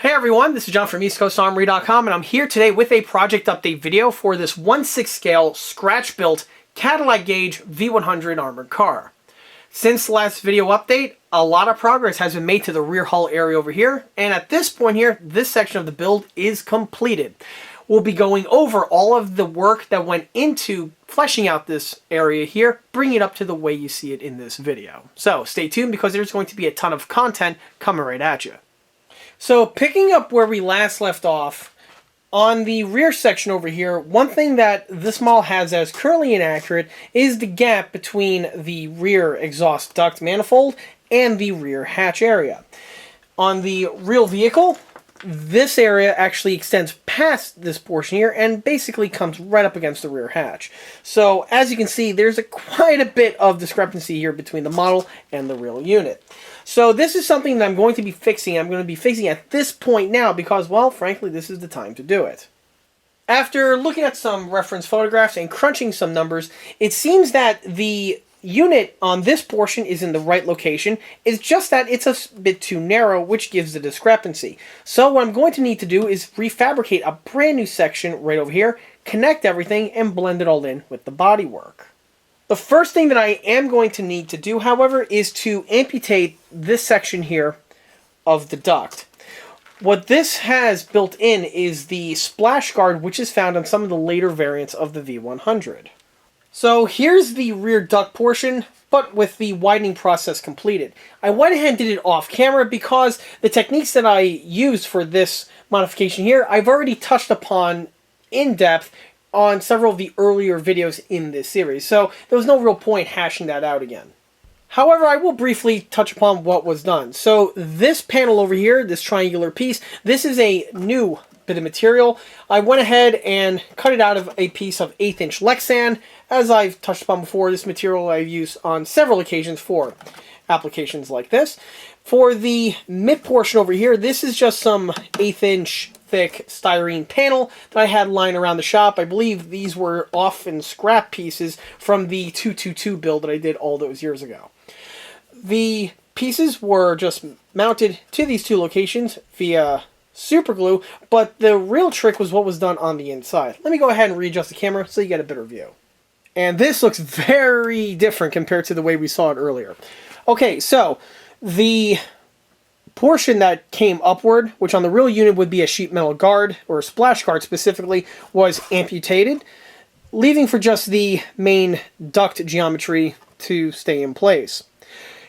Hey everyone, this is John from EastCoastArmory.com, and I'm here today with a project update video for this 1/6 scale scratch-built Cadillac Gage V100 Armored car. Since the last video update, a lot of progress has been made to the rear hull area over here, and at this point here, this section of the build is completed. We'll be going over all of the work that went into fleshing out this area here, bringing it up to the way you see it in this video. So stay tuned because there's going to be a ton of content coming right at you. So picking up where we last left off, on the rear section over here, one thing that this model has that is currently inaccurate is the gap between the rear exhaust duct manifold and the rear hatch area. On the real vehicle, this area actually extends past this portion here and basically comes right up against the rear hatch. So as you can see, there's quite a bit of discrepancy here between the model and the real unit. So this is something that I'm going to be fixing. I'm going to be fixing at this point now because, well, frankly, this is the time to do it. After looking at some reference photographs and crunching some numbers, it seems that the unit on this portion is in the right location. It's just that it's a bit too narrow, which gives the discrepancy. So what I'm going to need to do is refabricate a brand new section right over here, connect everything, and blend it all in with the bodywork. The first thing that I am going to need to do, however, is to amputate this section here of the duct. What this has built in is the splash guard, which is found on some of the later variants of the V100. So here's the rear duct portion, but with the widening process completed. I went ahead and did it off camera because the techniques that I used for this modification here, I've already touched upon in depth on several of the earlier videos in this series, so there was no real point hashing that out again. However, I will briefly touch upon what was done. So this panel over here, this triangular piece, this is a new bit of material. I went ahead and cut it out of a piece of 1/8" Lexan. As I've touched upon before, this material I've used on several occasions for applications like this. For the mid portion over here, this is just some 1/8" thick styrene panel that I had lying around the shop. I believe these were often scrap pieces from the 222 build that I did all those years ago. The pieces were just mounted to these two locations via super glue, but the real trick was what was done on the inside. Let me go ahead and readjust the camera so you get a better view. And this looks very different compared to the way we saw it earlier. Okay, so the portion that came upward, which on the real unit would be a sheet metal guard, or a splash guard specifically, was amputated, leaving for just the main duct geometry to stay in place.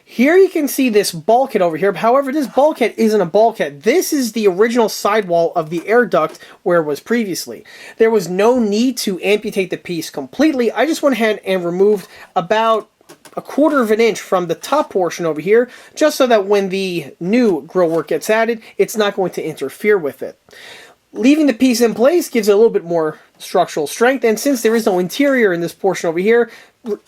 Here you can see this bulkhead over here. However, this bulkhead isn't a bulkhead. This is the original sidewall of the air duct where it was previously. There was no need to amputate the piece completely. I just went ahead and removed about 1/4 of an inch from the top portion over here, just so that when the new grillwork gets added, it's not going to interfere with it. Leaving the piece in place gives it a little bit more structural strength, and since there is no interior in this portion over here,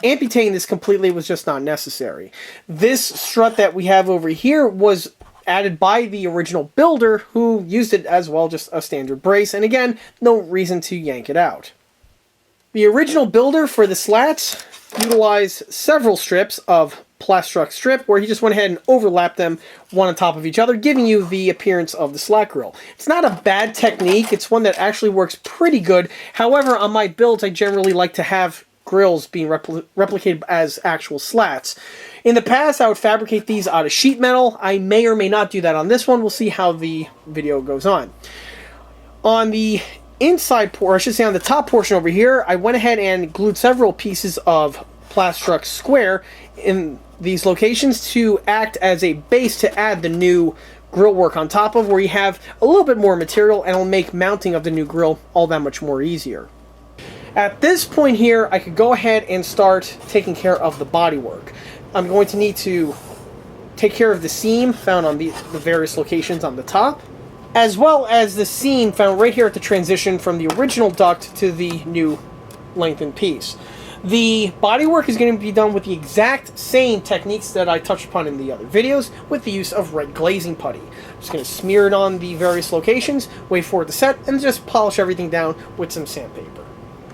amputating this completely was just not necessary. This strut that we have over here was added by the original builder, who used it as well, just a standard brace, and again, no reason to yank it out. The original builder for the slats utilized several strips of Plastruct strip where he just went ahead and overlapped them one on top of each other, giving you the appearance of the slat grill. It's not a bad technique. It's one that actually works pretty good. However, on my builds, I generally like to have grills being replicated as actual slats. In the past, I would fabricate these out of sheet metal. I may or may not do that on this one. We'll see how the video goes on. On the inside portion, I should say on the top portion over here, I went ahead and glued several pieces of Plastruct square in these locations to act as a base to add the new grill work on top of, where you have a little bit more material, and it'll make mounting of the new grill all that much more easier. At this point here, I could go ahead and start taking care of the bodywork. I'm going to need to take care of the seam found on the various locations on the top, as well as the seam found right here at the transition from the original duct to the new lengthened piece. The bodywork is going to be done with the exact same techniques that I touched upon in the other videos, with the use of red glazing putty. I'm just going to smear it on the various locations, wait for it to set, and just polish everything down with some sandpaper.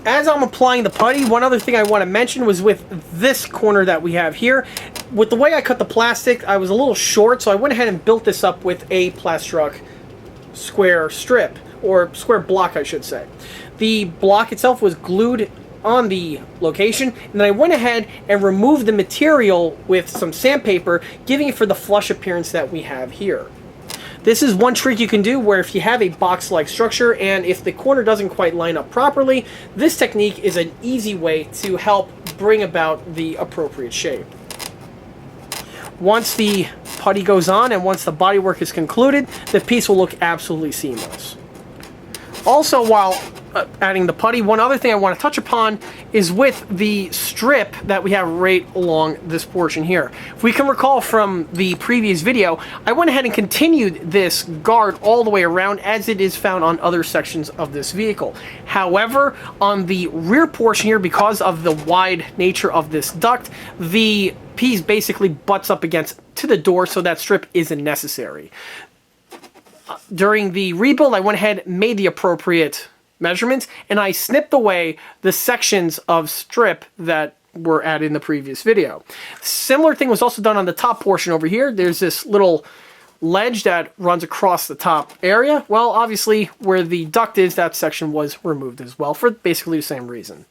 As I'm applying the putty, one other thing I want to mention was with this corner that we have here. With the way I cut the plastic, I was a little short, so I went ahead and built this up with a Plastruct square strip, or square block I should say. The block itself was glued on the location, and then I went ahead and removed the material with some sandpaper, giving it for the flush appearance that we have here. This is one trick you can do where if you have a box-like structure and if the corner doesn't quite line up properly, this technique is an easy way to help bring about the appropriate shape. Once the putty goes on and once the bodywork is concluded, the piece will look absolutely seamless. Also, while adding the putty, one other thing I want to touch upon is with the strip that we have right along this portion here. If we can recall from the previous video, I went ahead and continued this guard all the way around as it is found on other sections of this vehicle. However, on the rear portion here, because of the wide nature of this duct, the piece basically butts up against to the door, so that strip isn't necessary. During the rebuild, I went ahead and made the appropriate measurements, and I snipped away the sections of strip that were added in the previous video. Similar thing was also done on the top portion over here. There's this little ledge that runs across the top area. Well, obviously, where the duct is, that section was removed as well for basically the same reason.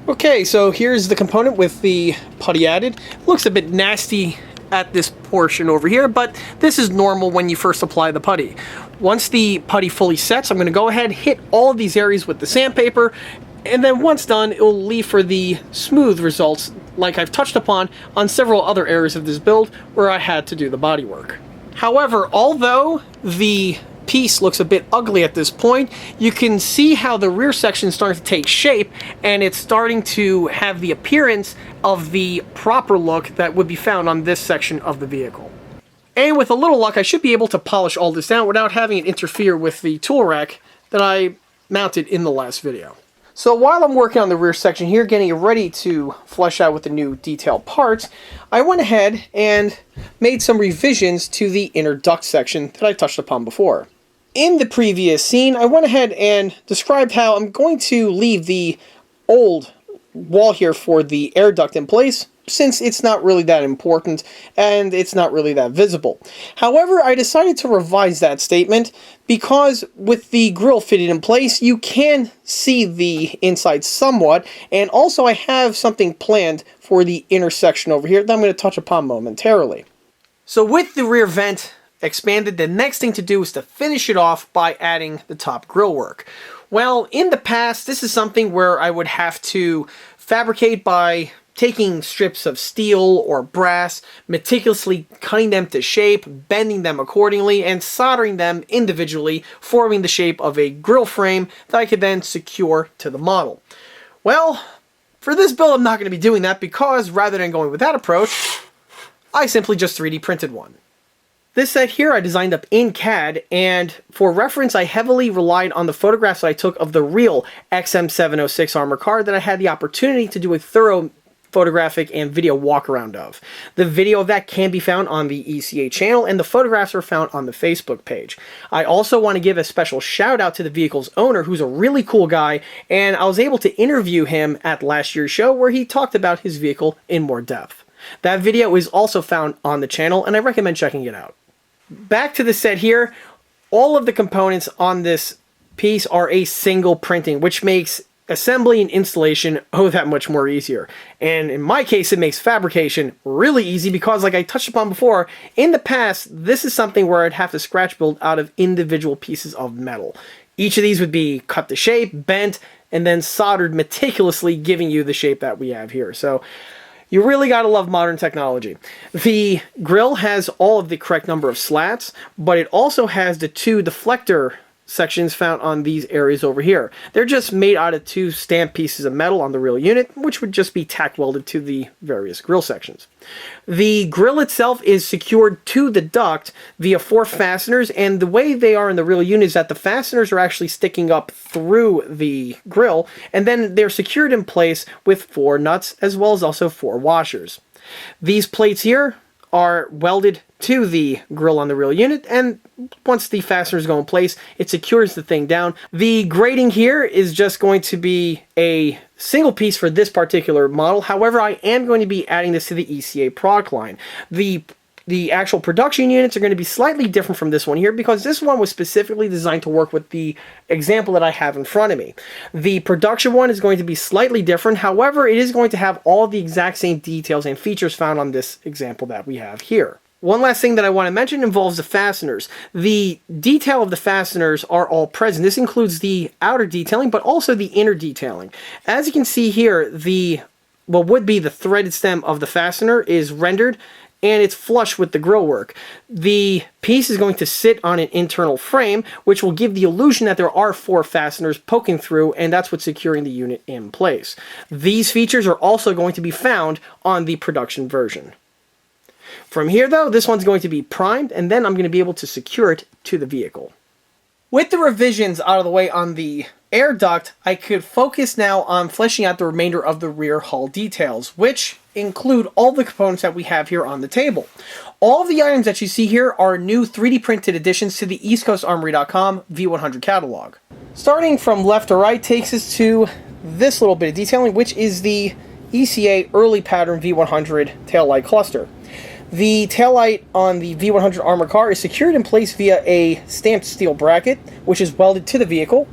Okay, so here's the component with the putty added. Looks a bit nasty at this portion over here, but this is normal when you first apply the putty. Once the putty fully sets, I'm going to go ahead and hit all of these areas with the sandpaper, and then once done, it will leave for the smooth results like I've touched upon on several other areas of this build where I had to do the bodywork. However, although the piece looks a bit ugly at this point, you can see how the rear section is starting to take shape, and it's starting to have the appearance of the proper look that would be found on this section of the vehicle. And with a little luck, I should be able to polish all this down without having it interfere with the tool rack that I mounted in the last video. So while I'm working on the rear section here, getting it ready to flush out with the new detailed parts, I went ahead and made some revisions to the inner duct section that I touched upon before. In the previous scene, I went ahead and described how I'm going to leave the old wall here for the air duct in place, since it's not really that important and it's not really that visible. However, I decided to revise that statement because with the grill fitted in place, you can see the inside somewhat, and also I have something planned for the intersection over here that I'm going to touch upon momentarily. So with the rear vent expanded, the next thing to do is to finish it off by adding the top grill work. Well, in the past, this is something where I would have to fabricate by taking strips of steel or brass, meticulously cutting them to shape, bending them accordingly, and soldering them individually, forming the shape of a grill frame that I could then secure to the model. Well, for this build, I'm not going to be doing that because rather than going with that approach, I simply just 3D printed one. This set here I designed up in CAD, and for reference I heavily relied on the photographs that I took of the real M706 Armored car that I had the opportunity to do a thorough photographic and video walk around of. The video of that can be found on the ECA channel, and the photographs are found on the Facebook page. I also want to give a special shout out to the vehicle's owner, who's a really cool guy, and I was able to interview him at last year's show where he talked about his vehicle in more depth. That video is also found on the channel, and I recommend checking it out. Back to the set here, all of the components on this piece are a single printing, which makes assembly and installation that much more easier. And in my case, it makes fabrication really easy because, like I touched upon before, in the past, this is something where I'd have to scratch build out of individual pieces of metal. Each of these would be cut to shape, bent, and then soldered meticulously, giving you the shape that we have here. So you really gotta love modern technology. The grill has all of the correct number of slats, but it also has the 2 deflector sections found on these areas over here. They're just made out of 2 stamped pieces of metal on the real unit, which would just be tack welded to the various grill sections. The grill itself is secured to the duct via 4 fasteners, and the way they are in the real unit is that the fasteners are actually sticking up through the grill, and then they're secured in place with 4 nuts as well as also 4 washers. These plates here are welded to the grill on the real unit, and once the fasteners go in place, it secures the thing down. The grating here is just going to be a single piece for this particular model. However, I am going to be adding this to the ECA product line. The The actual production units are going to be slightly different from this one here because this one was specifically designed to work with the example that I have in front of me. The production one is going to be slightly different. However, it is going to have all the exact same details and features found on this example that we have here. One last thing that I want to mention involves the fasteners. The detail of the fasteners are all present. This includes the outer detailing, but also the inner detailing. As you can see here, what would be the threaded stem of the fastener is rendered, and it's flush with the grillwork. The piece is going to sit on an internal frame, which will give the illusion that there are 4 fasteners poking through, and that's what's securing the unit in place. These features are also going to be found on the production version. From here, though, this one's going to be primed, and then I'm going to be able to secure it to the vehicle. With the revisions out of the way on the air duct, I could focus now on fleshing out the remainder of the rear hull details, which include all the components that we have here on the table. All of the items that you see here are new 3D printed additions to the EastCoastArmory.com V100 catalog. Starting from left to right takes us to this little bit of detailing, which is the ECA early pattern V100 taillight cluster. The taillight on the V100 Armored car is secured in place via a stamped steel bracket, which is welded to the vehicle.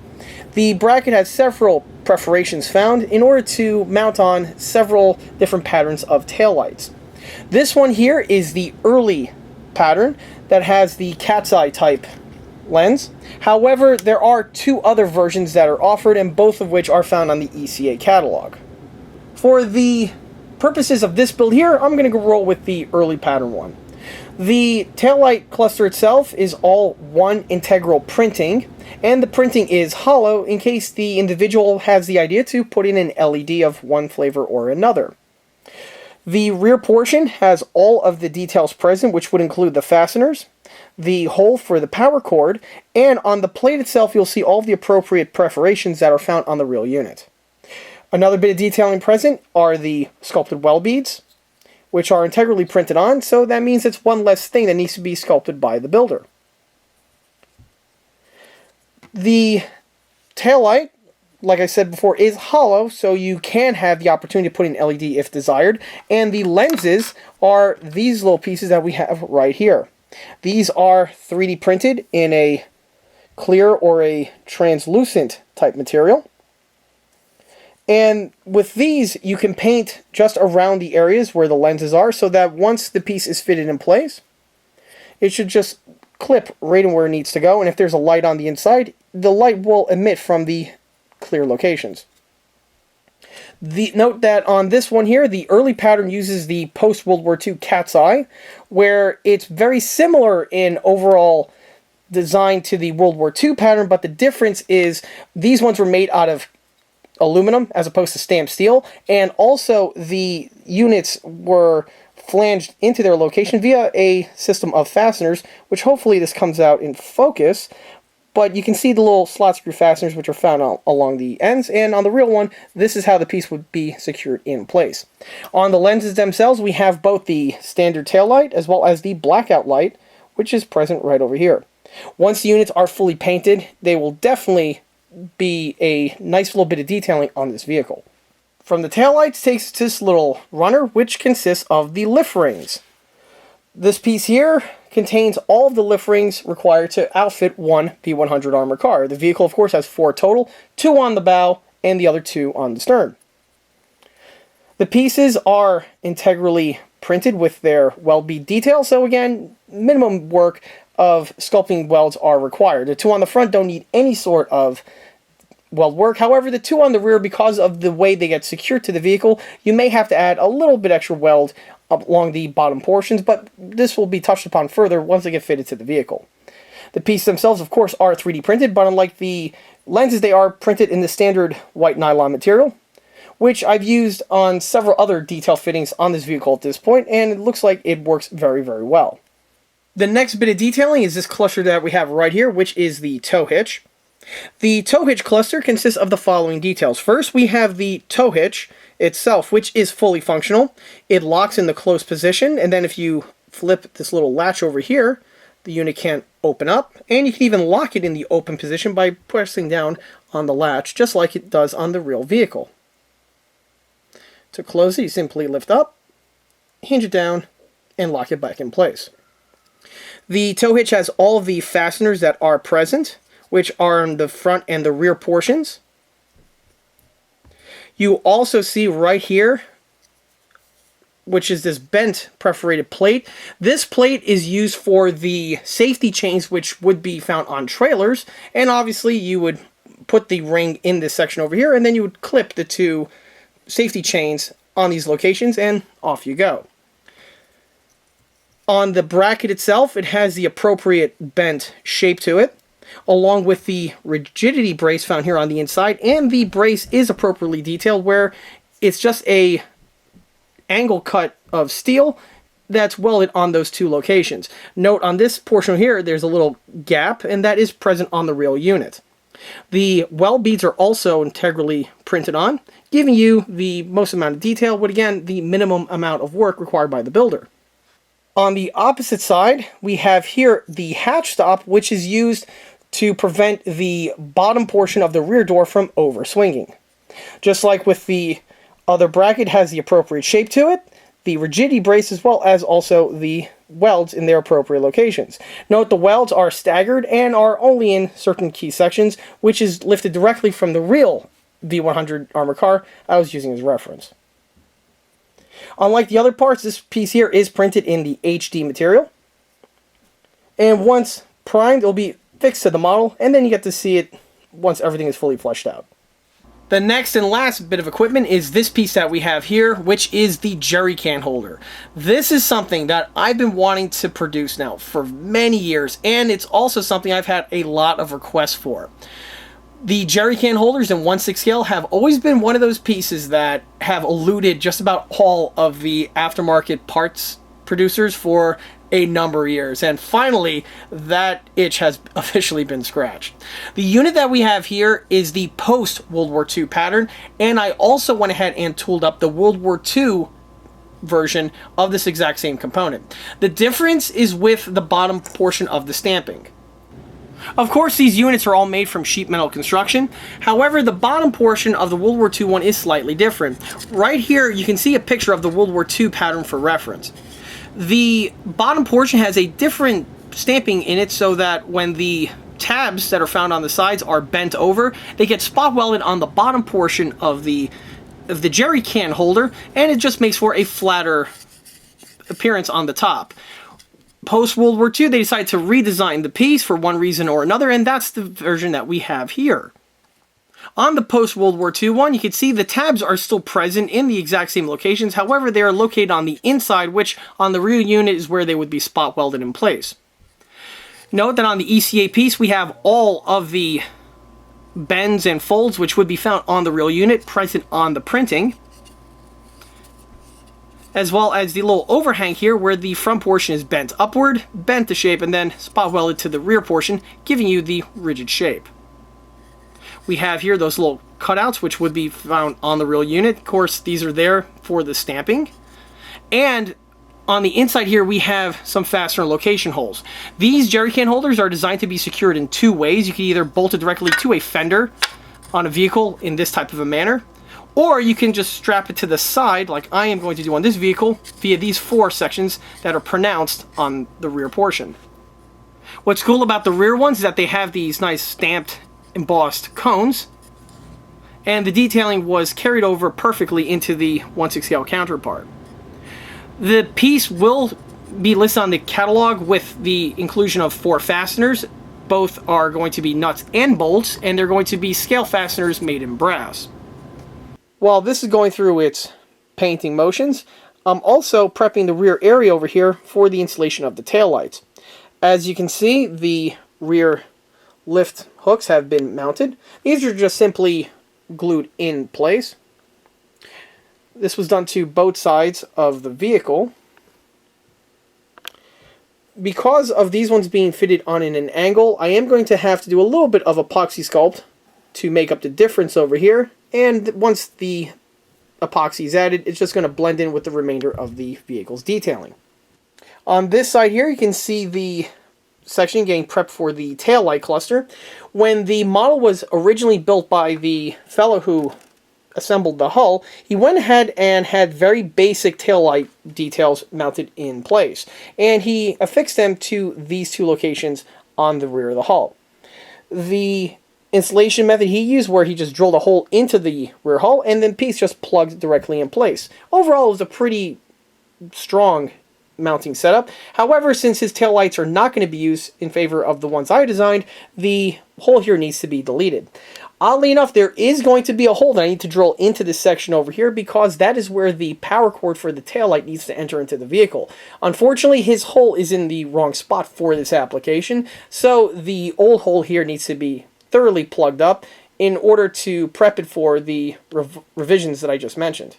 The bracket has several perforations found in order to mount on several different patterns of taillights. This one here is the early pattern that has the cat's eye type lens. However, there are 2 other versions that are offered, and both of which are found on the ECA catalog. For the purposes of this build here, I'm going to roll with the early pattern one. The taillight cluster itself is all one integral printing, and the printing is hollow in case the individual has the idea to put in an LED of one flavor or another. The rear portion has all of the details present, which would include the fasteners, the hole for the power cord, and on the plate itself you'll see all of the appropriate perforations that are found on the real unit. Another bit of detailing present are the sculpted well beads, which are integrally printed on, so that means it's one less thing that needs to be sculpted by the builder. The taillight, like I said before, is hollow, so you can have the opportunity to put in LED if desired, and the lenses are these little pieces that we have right here. These are 3D printed in a clear or a translucent type material. And with these, you can paint just around the areas where the lenses are, so that once the piece is fitted in place, it should just clip right in where it needs to go. And if there's a light on the inside, the light will emit from the clear locations. Note that on this one here, the early pattern uses the post-World War II cat's eye, where it's very similar in overall design to the World War II pattern, but the difference is these ones were made out of aluminum as opposed to stamped steel, and also the units were flanged into their location via a system of fasteners, which hopefully this comes out in focus, but you can see the little slot screw fasteners which are found along the ends, and on the real one, this is how the piece would be secured in place. On the lenses themselves, we have both the standard tail light as well as the blackout light, which is present right over here. Once the units are fully painted, they will definitely be a nice little bit of detailing on this vehicle. From the taillights takes to this little runner, which consists of the lift rings. This piece here contains all of the lift rings required to outfit one V100 Armored car. The vehicle, of course, has 4 total, 2 on the bow and the other 2 on the stern. The pieces are integrally printed with their weld bead detail, so again, minimum work of sculpting welds are required. The 2 on the front don't need any sort of weld work. However, the 2 on the rear, because of the way they get secured to the vehicle, you may have to add a little bit extra weld along the bottom portions, but this will be touched upon further once they get fitted to the vehicle. The pieces themselves, of course, are 3D printed, but unlike the lenses, they are printed in the standard white nylon material, which I've used on several other detail fittings on this vehicle at this point, and it looks like it works very, very well. The next bit of detailing is this cluster that we have right here, which is the tow hitch. The tow hitch cluster consists of the following details. First, we have the tow hitch itself, which is fully functional. It locks in the closed position, and then if you flip this little latch over here, the unit can open up, and you can even lock it in the open position by pressing down on the latch, just like it does on the real vehicle. To close it, you simply lift up, hinge it down, and lock it back in place. The tow hitch has all of the fasteners that are present, which are on the front and the rear portions. You also see right here, which is this bent perforated plate. This plate is used for the safety chains, which would be found on trailers, and obviously you would put the ring in this section over here, and then you would clip the two safety chains on these locations, and off you go. On the bracket itself, it has the appropriate bent shape to it, along with the rigidity brace found here on the inside, and the brace is appropriately detailed where it's just a angle cut of steel that's welded on those two locations. Note on this portion here, there's a little gap, and that is present on the real unit. The weld beads are also integrally printed on, giving you the most amount of detail, but again, the minimum amount of work required by the builder. On the opposite side, we have here the hatch stop, which is used to prevent the bottom portion of the rear door from over-swinging. Just like with the other bracket, has the appropriate shape to it, the rigidity brace, as well as also the welds in their appropriate locations. Note the welds are staggered and are only in certain key sections, which is lifted directly from the real V100 Armored car I was using as reference. Unlike the other parts, this piece here is printed in the HD material. And once primed, it'll be fixed to the model, and then you get to see it once everything is fully fleshed out. The next and last bit of equipment is this piece that we have here, which is the jerry can holder. This is something that I've been wanting to produce now for many years, and it's also something I've had a lot of requests for. The jerry can holders in 1/6 scale have always been one of those pieces that have eluded just about all of the aftermarket parts producers for a number of years, and finally that itch has officially been scratched. The unit that we have here is the post-World War II pattern, and I also went ahead and tooled up the World War II version of this exact same component. The difference is with the bottom portion of the stamping. Of course, these units are all made from sheet metal construction. However, the bottom portion of the World War II one is slightly different. Right here, you can see a picture of the World War II pattern for reference. The bottom portion has a different stamping in it so that when the tabs that are found on the sides are bent over, they get spot welded on the bottom portion of the jerry can holder, and it just makes for a flatter appearance on the top. Post-World War II, they decided to redesign the piece for one reason or another, and that's the version that we have here. On the post-World War II one, you can see the tabs are still present in the exact same locations. However, they are located on the inside, which on the rear unit is where they would be spot welded in place. Note that on the ECA piece, we have all of the bends and folds, which would be found on the real unit, present on the printing, as well as the little overhang here where the front portion is bent upward, bent to shape, and then spot welded to the rear portion, giving you the rigid shape. We have here those little cutouts, which would be found on the real unit. Of course, these are there for the stamping. And on the inside here, we have some fastener location holes. These jerry can holders are designed to be secured in two ways. You can either bolt it directly to a fender on a vehicle in this type of a manner, or you can just strap it to the side, like I am going to do on this vehicle, via these four sections that are pronounced on the rear portion. What's cool about the rear ones is that they have these nice stamped, embossed cones, and the detailing was carried over perfectly into the 1/6 scale counterpart. The piece will be listed on the catalog with the inclusion of 4 fasteners. Both are going to be nuts and bolts, and they're going to be scale fasteners made in brass. While this is going through its painting motions, I'm also prepping the rear area over here for the installation of the taillights. As you can see, the rear lift hooks have been mounted. These are just simply glued in place. This was done to both sides of the vehicle. Because of these ones being fitted on in an angle, I am going to have to do a little bit of epoxy sculpt to make up the difference over here. And once the epoxy is added, it's just going to blend in with the remainder of the vehicle's detailing. On this side here, you can see the section getting prepped for the taillight cluster. When the model was originally built by the fellow who assembled the hull, he went ahead and had very basic taillight details mounted in place. And he affixed them to these two locations on the rear of the hull. The installation method he used, where he just drilled a hole into the rear hull and then piece just plugged directly in place. Overall, it was a pretty strong mounting setup. However, since his taillights are not going to be used in favor of the ones I designed, the hole here needs to be deleted. Oddly enough, there is going to be a hole that I need to drill into this section over here because that is where the power cord for the taillight needs to enter into the vehicle. Unfortunately, his hole is in the wrong spot for this application, so the old hole here needs to be thoroughly plugged up in order to prep it for the revisions that I just mentioned.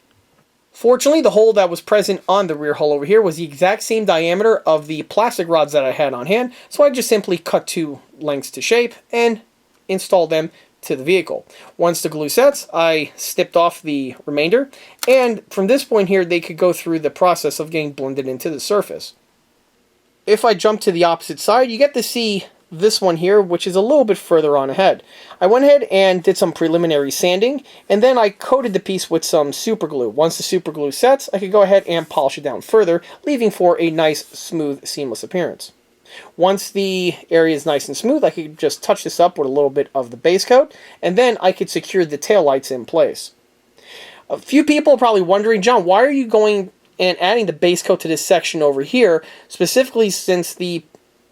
Fortunately, the hole that was present on the rear hull over here was the exact same diameter of the plastic rods that I had on hand, so I just simply cut two lengths to shape and installed them to the vehicle. Once the glue sets, I snipped off the remainder, and from this point here, they could go through the process of getting blended into the surface. If I jump to the opposite side, you get to see this one here, which is a little bit further on ahead. I went ahead and did some preliminary sanding, and then I coated the piece with some super glue. Once the super glue sets, I could go ahead and polish it down further, leaving for a nice, smooth, seamless appearance. Once the area is nice and smooth, I could just touch this up with a little bit of the base coat, and then I could secure the taillights in place. A few people are probably wondering, John, why are you going and adding the base coat to this section over here, specifically since the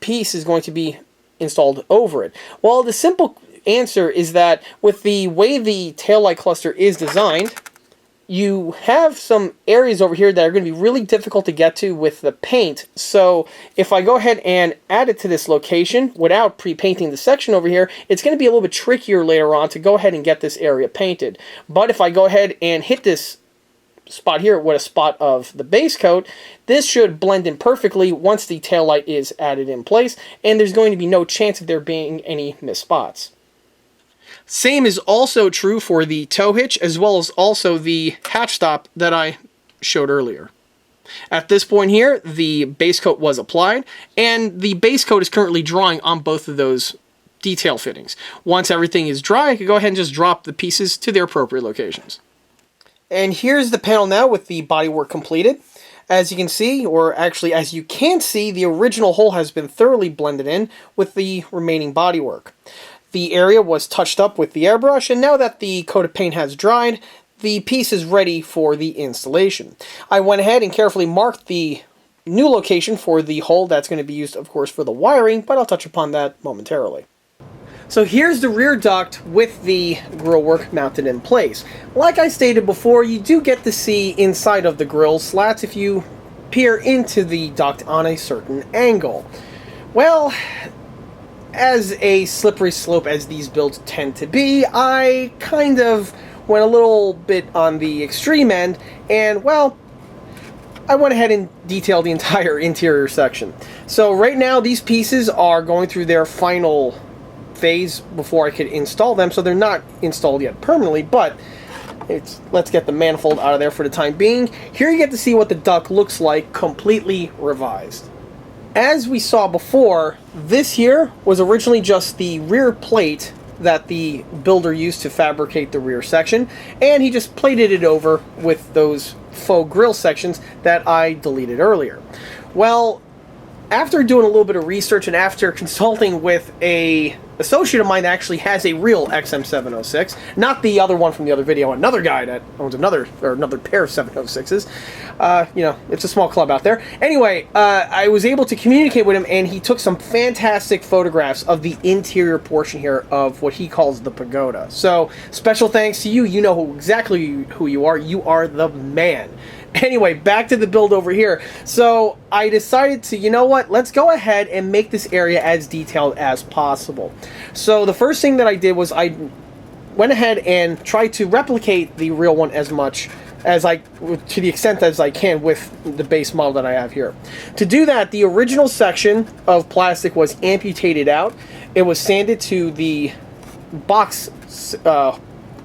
piece is going to be installed over it? Well, the simple answer is that with the way the taillight cluster is designed, you have some areas over here that are going to be really difficult to get to with the paint. So if I go ahead and add it to this location without pre-painting the section over here, it's going to be a little bit trickier later on to go ahead and get this area painted. But if I go ahead and hit this spot here with a spot of the base coat, this should blend in perfectly once the taillight is added in place, and there's going to be no chance of there being any missed spots. Same is also true for the tow hitch, as well as also the hatch stop that I showed earlier. At this point here, the base coat was applied, and the base coat is currently drying on both of those detail fittings. Once everything is dry, I can go ahead and just drop the pieces to their appropriate locations. And here's the panel now with the bodywork completed. As you can see, or actually as you can't see, the original hole has been thoroughly blended in with the remaining bodywork. The area was touched up with the airbrush, and now that the coat of paint has dried, the piece is ready for the installation. I went ahead and carefully marked the new location for the hole that's going to be used, of course, for the wiring, but I'll touch upon that momentarily. So here's the rear duct with the grillwork mounted in place. Like I stated before, you do get to see inside of the grill slats if you peer into the duct on a certain angle. Well, as a slippery slope as these builds tend to be, I kind of went a little bit on the extreme end, and well, I went ahead and detailed the entire interior section. So right now these pieces are going through their final phase before I could install them, so they're not installed yet permanently, but let's get the manifold out of there for the time being. Here you get to see what the duct looks like completely revised. As we saw before, this here was originally just the rear plate that the builder used to fabricate the rear section, and he just plated it over with those faux grill sections that I deleted earlier. Well, after doing a little bit of research and after consulting with an associate of mine that actually has a real XM706, not the other one from the other video, another guy that owns another pair of 706s. You know, it's a small club out there. Anyway, I was able to communicate with him, and he took some fantastic photographs of the interior portion here of what he calls the pagoda. So, special thanks to you. You know exactly who you are. You are the man. Anyway, back to the build over here. So I decided to, you know what, let's go ahead and make this area as detailed as possible. So the first thing that I did was I went ahead and tried to replicate the real one as much as to the extent as I can with the base model that I have here. To do that, the original section of plastic was amputated out. It was sanded to the box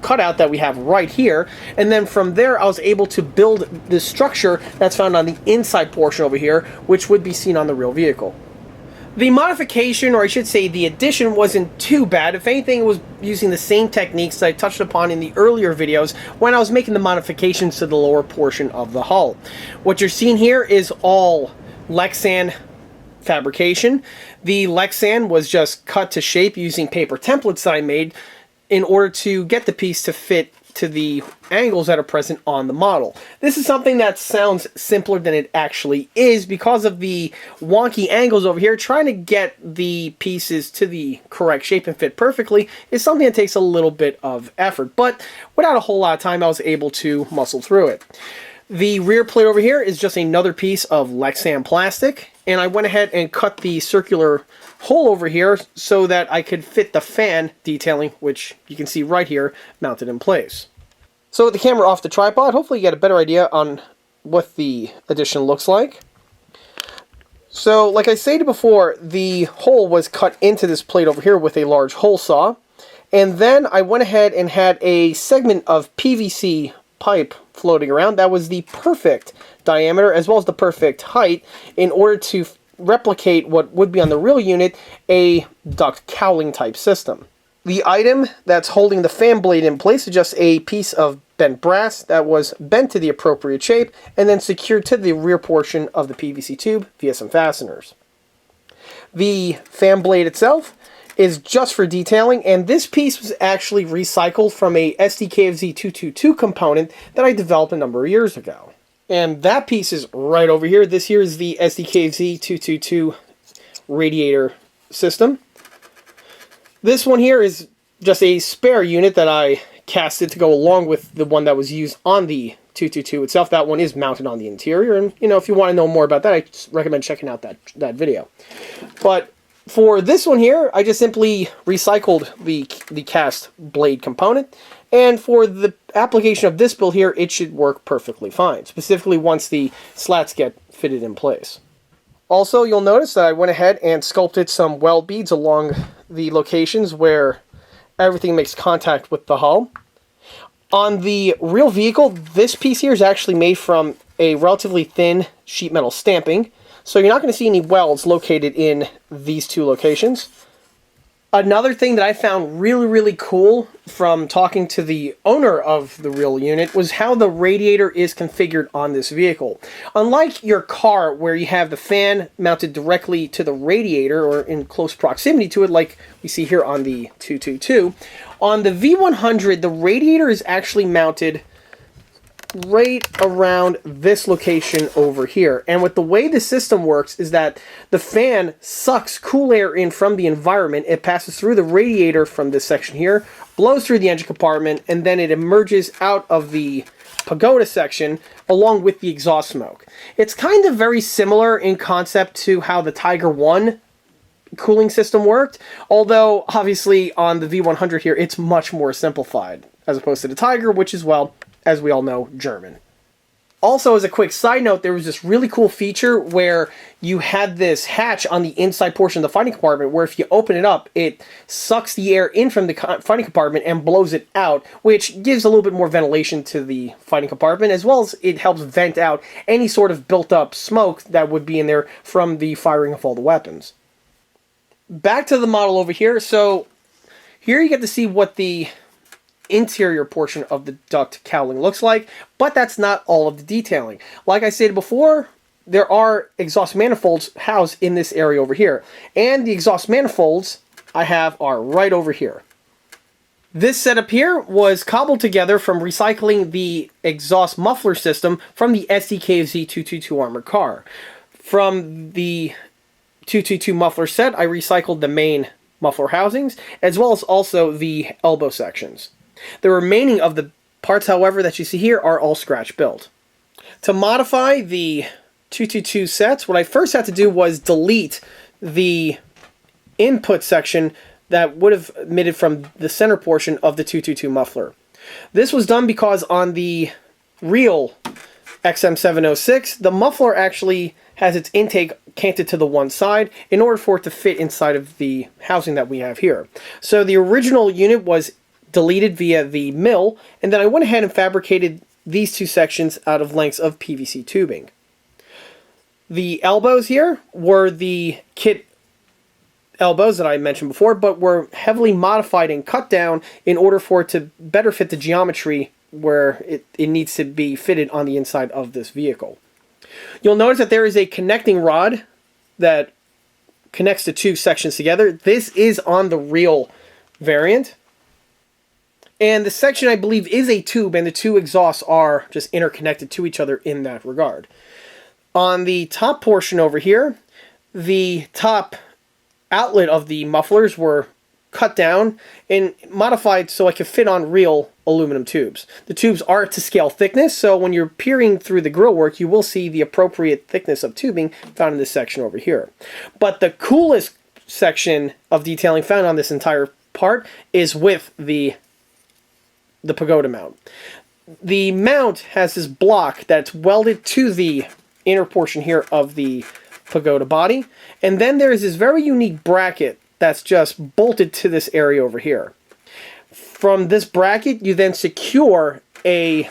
cutout that we have right here, and then from there I was able to build this structure that's found on the inside portion over here, which would be seen on the real vehicle. The modification, or I should say the addition, wasn't too bad. If anything, it was using the same techniques that I touched upon in the earlier videos when I was making the modifications to the lower portion of the hull. What you're seeing here is all Lexan fabrication. The Lexan was just cut to shape using paper templates that I made in order to get the piece to fit to the angles that are present on the model. This is something that sounds simpler than it actually is because of the wonky angles over here. Trying to get the pieces to the correct shape and fit perfectly is something that takes a little bit of effort, but without a whole lot of time I was able to muscle through it. The rear plate over here is just another piece of Lexan plastic, and I went ahead and cut the circular hole over here so that I could fit the fan detailing, which you can see right here, mounted in place. So with the camera off the tripod, hopefully you get a better idea on what the addition looks like. So like I stated before, the hole was cut into this plate over here with a large hole saw, and then I went ahead and had a segment of PVC pipe floating around that was the perfect diameter as well as the perfect height in order to replicate what would be on the real unit, a duct cowling type system. The item that's holding the fan blade in place is just a piece of bent brass that was bent to the appropriate shape and then secured to the rear portion of the PVC tube via some fasteners. The fan blade itself is just for detailing, and this piece was actually recycled from a SDKFZ 222 component that I developed a number of years ago. And that piece is right over here. This here is the SDKFZ 222 radiator system. This one here is just a spare unit that I casted to go along with the one that was used on the 222 itself. That one is mounted on the interior, and you know, if you want to know more about that, I recommend checking out that video. But for this one here, I just simply recycled the cast blade component, and for the application of this build here, it should work perfectly fine, specifically once the slats get fitted in place. Also, you'll notice that I went ahead and sculpted some weld beads along the locations where everything makes contact with the hull. On the real vehicle, this piece here is actually made from a relatively thin sheet metal stamping, so you're not going to see any welds located in these two locations. Another thing that I found really cool from talking to the owner of the real unit was how the radiator is configured on this vehicle. Unlike your car where you have the fan mounted directly to the radiator or in close proximity to it like we see here on the 222, on the V100 the radiator is actually mounted right around this location over here. And with the way the system works is that the fan sucks cool air in from the environment. It passes through the radiator from this section here, blows through the engine compartment, and then it emerges out of the pagoda section along with the exhaust smoke. It's kind of very similar in concept to how the Tiger 1 cooling system worked, although obviously on the V100 here it's much more simplified as opposed to the Tiger, which is, well, as we all know, German. Also, as a quick side note, there was this really cool feature where you had this hatch on the inside portion of the fighting compartment where if you open it up, it sucks the air in from the fighting compartment and blows it out, which gives a little bit more ventilation to the fighting compartment, as well as it helps vent out any sort of built-up smoke that would be in there from the firing of all the weapons. Back to the model over here. So here you get to see what the interior portion of the duct cowling looks like, but that's not all of the detailing. Like I said before, there are exhaust manifolds housed in this area over here, and the exhaust manifolds I have are right over here. This setup here was cobbled together from recycling the exhaust muffler system from the SDKFZ 222 Armored car. From the 222 muffler set, I recycled the main muffler housings, as well as also the elbow sections. The remaining of the parts, however, that you see here are all scratch built. To modify the 222 sets, what I first had to do was delete the input section that would have emitted from the center portion of the 222 muffler. This was done because on the real M706, the muffler actually has its intake canted to the one side in order for it to fit inside of the housing that we have here. So the original unit was deleted via the mill, and then I went ahead and fabricated these two sections out of lengths of PVC tubing. The elbows here were the kit elbows that I mentioned before, but were heavily modified and cut down in order for it to better fit the geometry where it needs to be fitted on the inside of this vehicle. You'll notice that there is a connecting rod that connects the two sections together. This is on the real variant. And the section, I believe, is a tube, and the two exhausts are just interconnected to each other in that regard. On the top portion over here, the top outlet of the mufflers were cut down and modified so it could fit on real aluminum tubes. The tubes are to scale thickness, so when you're peering through the grillwork, you will see the appropriate thickness of tubing found in this section over here. But the coolest section of detailing found on this entire part is with the pagoda mount. The mount has this block that's welded to the inner portion here of the pagoda body, and then there is this very unique bracket that's just bolted to this area over here. From this bracket, you then secure a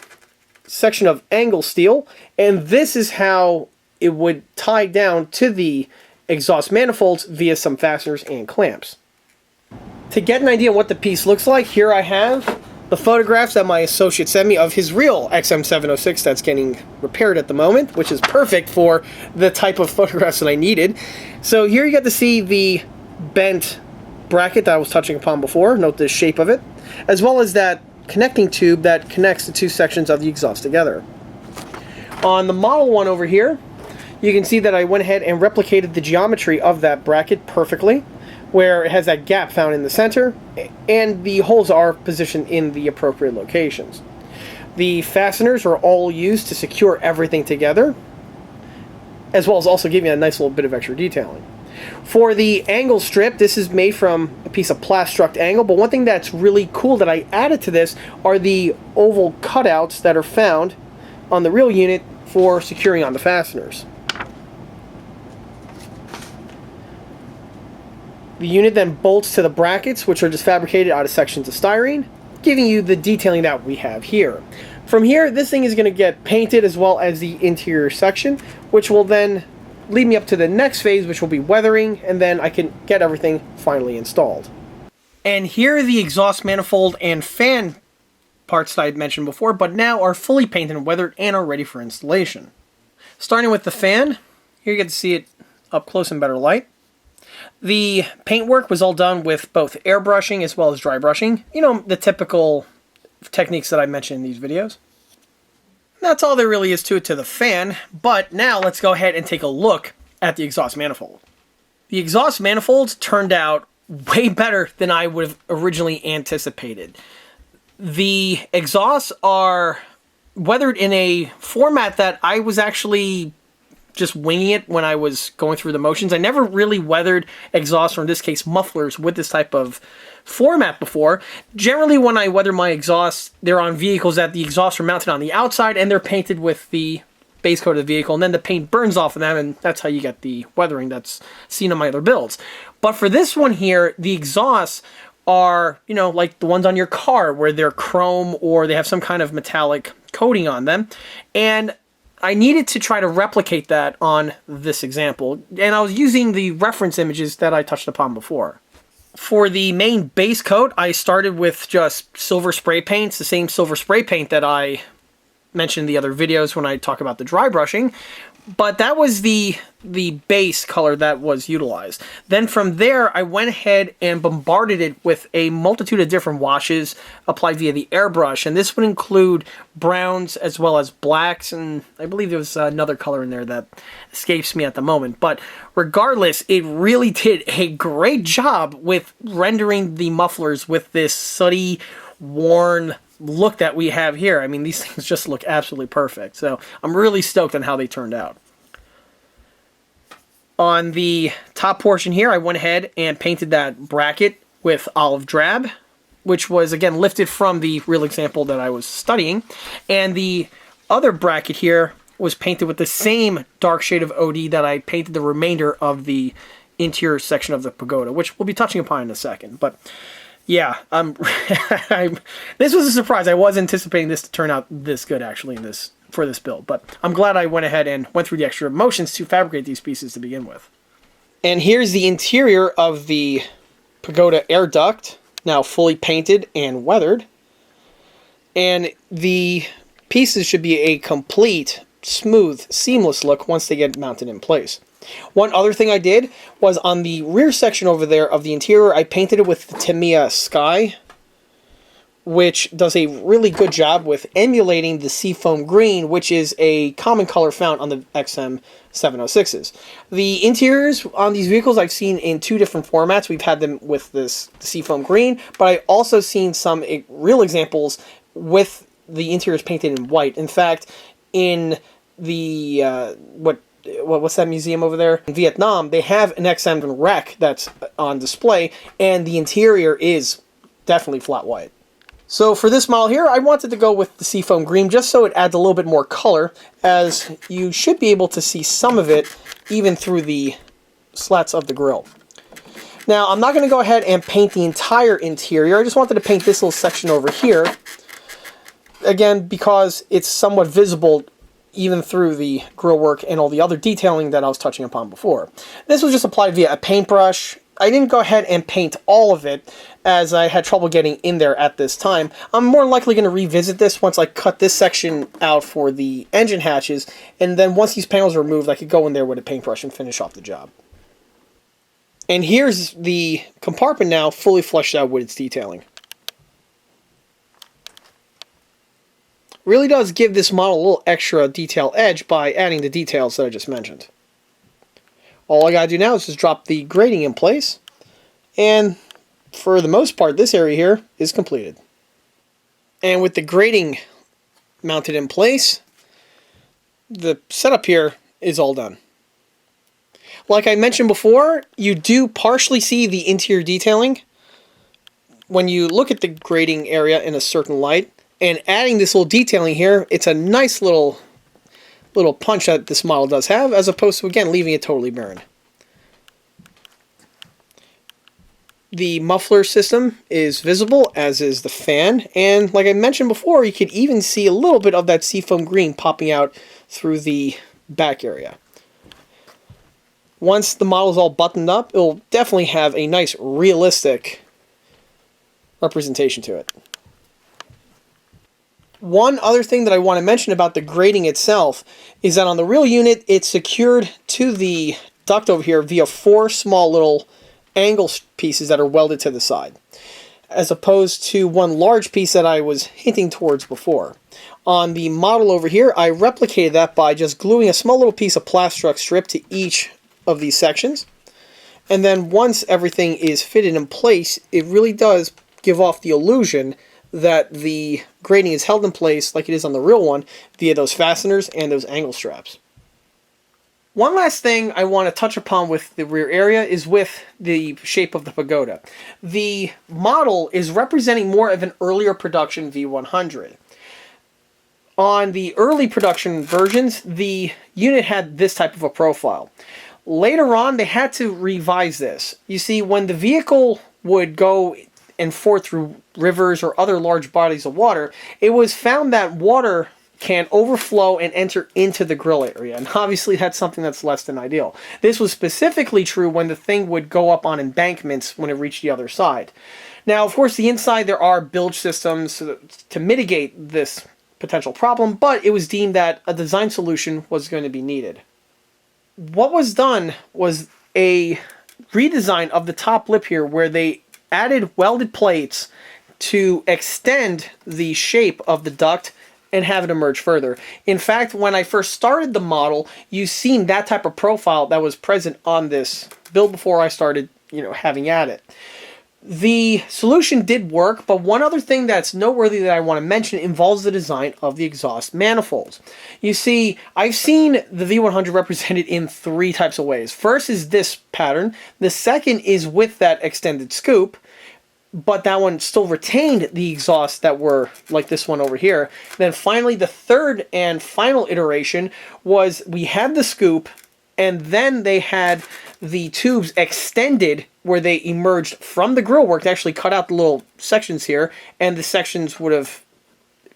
section of angle steel, and this is how it would tie down to the exhaust manifolds via some fasteners and clamps. To get an idea of what the piece looks like, here I have the photographs that my associate sent me of his real XM706 that's getting repaired at the moment, which is perfect for the type of photographs that I needed. So here you get to see the bent bracket that I was touching upon before. Note the shape of it, as well as that connecting tube that connects the two sections of the exhaust together. On the model one over here, you can see that I went ahead and replicated the geometry of that bracket perfectly, where it has that gap found in the center, and the holes are positioned in the appropriate locations. The fasteners are all used to secure everything together, as well as also giving a nice little bit of extra detailing. For the angle strip, this is made from a piece of plastruct angle, but one thing that's really cool that I added to this are the oval cutouts that are found on the real unit for securing on the fasteners. The unit then bolts to the brackets, which are just fabricated out of sections of styrene, giving you the detailing that we have here. From here, this thing is going to get painted as well as the interior section, which will then lead me up to the next phase, which will be weathering, and then I can get everything finally installed. And here are the exhaust manifold and fan parts that I had mentioned before, but now are fully painted and weathered and are ready for installation. Starting with the fan, here you get to see it up close in better light. The paintwork was all done with both airbrushing as well as dry brushing. You know, the typical techniques that I mentioned in these videos. That's all there really is to it to the fan, but now let's go ahead and take a look at the exhaust manifold. The exhaust manifolds turned out way better than I would have originally anticipated. The exhausts are weathered in a format that I was actually just winging it when I was going through the motions. I never really weathered exhausts, or in this case mufflers, with this type of format before. Generally when I weather my exhausts, they're on vehicles that the exhausts are mounted on the outside and they're painted with the base coat of the vehicle, and then the paint burns off of them, and that's how you get the weathering that's seen on my other builds. But for this one here, the exhausts are, you know, like the ones on your car where they're chrome or they have some kind of metallic coating on them. And I needed to try to replicate that on this example, and I was using the reference images that I touched upon before. For the main base coat, I started with just silver spray paints, the same silver spray paint that I mentioned in the other videos when I talk about the dry brushing, but that was the base color that was utilized. Then from there, I went ahead and bombarded it with a multitude of different washes applied via the airbrush, and this would include browns as well as blacks, and I believe there was another color in there that escapes me at the moment. But regardless, it really did a great job with rendering the mufflers with this sooty, worn look that we have here. I mean, these things just look absolutely perfect. So I'm really stoked on how they turned out. On the top portion here, I went ahead and painted that bracket with olive drab, which was again lifted from the real example that I was studying. And the other bracket here was painted with the same dark shade of OD that I painted the remainder of the interior section of the pagoda, which we'll be touching upon in a second. But yeah, this was a surprise. I was anticipating this to turn out this good, actually, for this build. But I'm glad I went ahead and went through the extra motions to fabricate these pieces to begin with. And here's the interior of the Pagoda air duct, now fully painted and weathered. And the pieces should be a complete, smooth, seamless look once they get mounted in place. One other thing I did was on the rear section over there of the interior, I painted it with the Tamiya Sky, which does a really good job with emulating the seafoam green, which is a common color found on the XM706s. The interiors on these vehicles I've seen in two different formats. We've had them with this seafoam green, but I also seen some real examples with the interiors painted in white. In fact, in the what's that museum over there in Vietnam, they have an XM wreck that's on display, and the interior is definitely flat white. So for this model here, I wanted to go with the seafoam green just so it adds a little bit more color, as you should be able to see some of it even through the slats of the grille. Now, I'm not going to go ahead and paint the entire interior. I just wanted to paint this little section over here, again, because it's somewhat visible even through the grille work and all the other detailing that I was touching upon before. This was just applied via a paintbrush. I didn't go ahead and paint all of it, as I had trouble getting in there at this time. I'm more likely going to revisit this once I cut this section out for the engine hatches, and then once these panels are removed, I could go in there with a paintbrush and finish off the job. And here's the compartment now, fully fleshed out with its detailing. Really does give this model a little extra detail edge by adding the details that I just mentioned. All I gotta do now is just drop the grating in place, and for the most part, this area here is completed. And with the grating mounted in place, the setup here is all done. Like I mentioned before, you do partially see the interior detailing when you look at the grating area in a certain light, and adding this little detailing here, it's a nice little punch that this model does have, as opposed to, again, leaving it totally barren. The muffler system is visible, as is the fan, and like I mentioned before, you could even see a little bit of that seafoam green popping out through the back area. Once the model is all buttoned up, it'll definitely have a nice, realistic representation to it. One other thing that I want to mention about the grating itself is that on the real unit, it's secured to the duct over here via 4 small little angle pieces that are welded to the side, as opposed to one large piece that I was hinting towards before. On the model over here, I replicated that by just gluing a small little piece of Plastruct strip to each of these sections, and then once everything is fitted in place, it really does give off the illusion that the grating is held in place like it is on the real one via those fasteners and those angle straps. One last thing I want to touch upon with the rear area is with the shape of the Pagoda. The model is representing more of an earlier production V100. On the early production versions, the unit had this type of a profile. Later on, they had to revise this. You see, when the vehicle would go and forth through rivers or other large bodies of water, it was found that water can overflow and enter into the grill area, and obviously that's something that's less than ideal. This was specifically true when the thing would go up on embankments when it reached the other side. Now, of course, the inside there are bilge systems to mitigate this potential problem, but it was deemed that a design solution was going to be needed. What was done was a redesign of the top lip here, where they added welded plates to extend the shape of the duct and have it emerge further. In fact, when I first started the model, you've seen that type of profile that was present on this build before I started, having at it. The solution did work, but one other thing that's noteworthy that I want to mention involves the design of the exhaust manifolds. You see, I've seen the V100 represented in 3 types of ways. First is this pattern. The second is with that extended scoop, but that one still retained the exhausts that were like this one over here. Then finally, the third and final iteration was we had the scoop, and then they had the tubes extended where they emerged from the grillwork. They actually cut out the little sections here, and the sections would have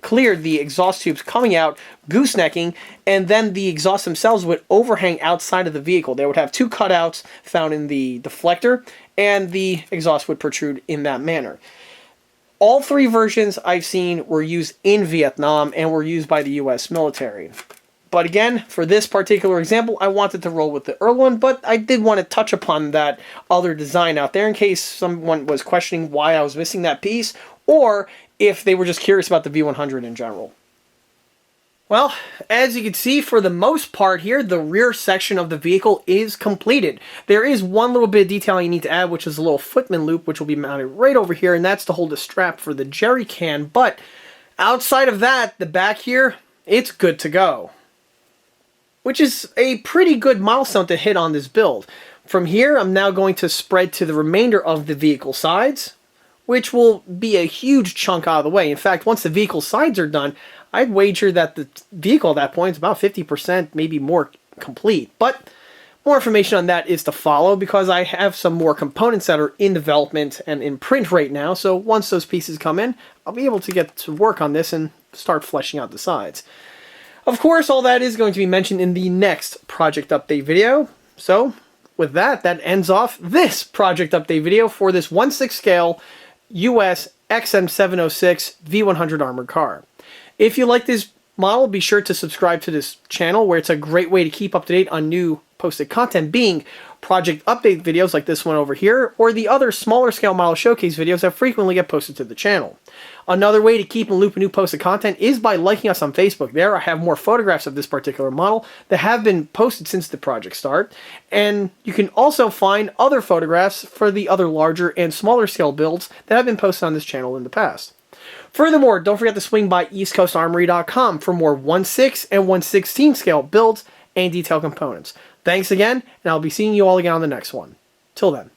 clear the exhaust tubes coming out, goosenecking, and then the exhaust themselves would overhang outside of the vehicle. They would have two cutouts found in the deflector, and the exhaust would protrude in that manner. All three versions I've seen were used in Vietnam and were used by the US military. But again, for this particular example, I wanted to roll with the early one, but I did want to touch upon that other design out there in case someone was questioning why I was missing that piece, or if they were just curious about the V100 in general. Well, as you can see, for the most part here, the rear section of the vehicle is completed. There is one little bit of detail you need to add, which is a little footman loop, which will be mounted right over here, and that's to hold the strap for the jerry can. But outside of that, the back here, it's good to go, which is a pretty good milestone to hit on this build. From here, I'm now going to spread to the remainder of the vehicle sides, which will be a huge chunk out of the way. In fact, once the vehicle sides are done, I'd wager that the vehicle at that point is about 50%, maybe more complete. But more information on that is to follow, because I have some more components that are in development and in print right now. So once those pieces come in, I'll be able to get to work on this and start fleshing out the sides. Of course, all that is going to be mentioned in the next project update video. So, with that, that ends off this project update video for this 1/6 scale US M706 V100 Armored car. If you like this model, be sure to subscribe to this channel, where it's a great way to keep up to date on new posted content, being project update videos like this one over here, or the other smaller scale model showcase videos that frequently get posted to the channel. Another way to keep in the loop of new posted content is by liking us on Facebook. There I have more photographs of this particular model that have been posted since the project start, and you can also find other photographs for the other larger and smaller scale builds that have been posted on this channel in the past. Furthermore, don't forget to swing by EastCoastArmory.com for more 1/6 and 1/16 scale builds and detailed components. Thanks again, and I'll be seeing you all again on the next one. Till then.